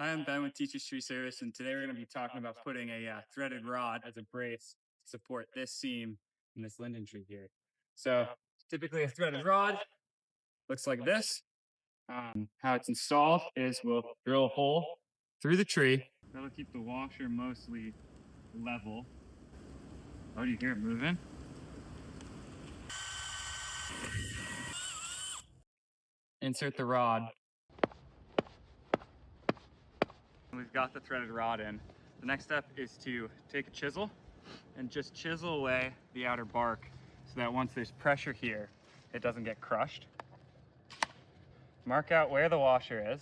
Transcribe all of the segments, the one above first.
Hi, I'm Ben with Teachers Tree Service, and today we're going to be talking about putting a threaded rod as a brace to support this seam in this linden tree here. So typically a threaded rod looks like this. How it's installed is we'll drill a hole through the tree. That'll keep the washer mostly level. Oh, do you hear it moving? Insert the rod. We've got the threaded rod in. The next step is to take a chisel and just chisel away the outer bark so that once there's pressure here, it doesn't get crushed. Mark out where the washer is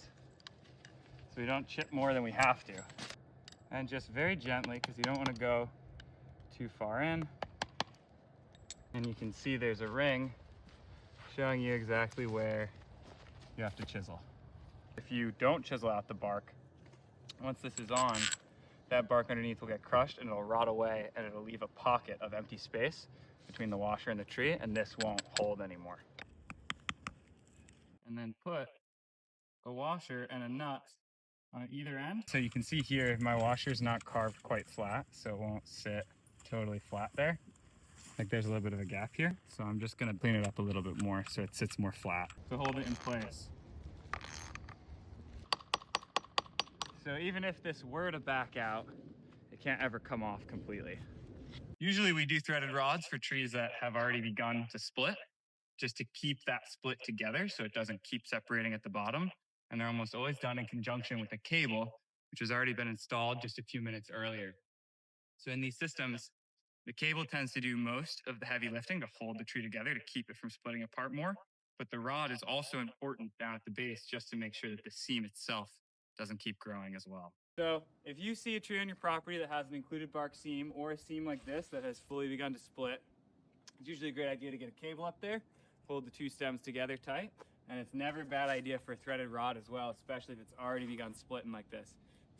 so we don't chip more than we have to. And just very gently, because you don't want to go too far in. And you can see there's a ring showing you exactly where you have to chisel. If you don't chisel out the bark, once this is on, that bark underneath will get crushed and it'll rot away and it'll leave a pocket of empty space between the washer and the tree, and this won't hold anymore. And then put a washer and a nut on either end. So you can see here, my washer's not carved quite flat, so it won't sit totally flat there. Like there's a little bit of a gap here. So I'm just gonna clean it up a little bit more so it sits more flat to hold it in place. So even if this were to back out, it can't ever come off completely. Usually we do threaded rods for trees that have already begun to split, just to keep that split together so it doesn't keep separating at the bottom. And they're almost always done in conjunction with a cable, which has already been installed just a few minutes earlier. So in these systems, the cable tends to do most of the heavy lifting to hold the tree together to keep it from splitting apart more. But the rod is also important down at the base just to make sure that the seam itself doesn't keep growing as well. So if you see a tree on your property that has an included bark seam or a seam like this that has fully begun to split, it's usually a great idea to get a cable up there, hold the two stems together tight, and it's never a bad idea for a threaded rod as well, especially if it's already begun splitting like this.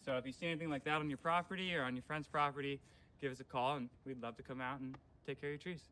So if you see anything like that on your property or on your friend's property, give us a call and we'd love to come out and take care of your trees.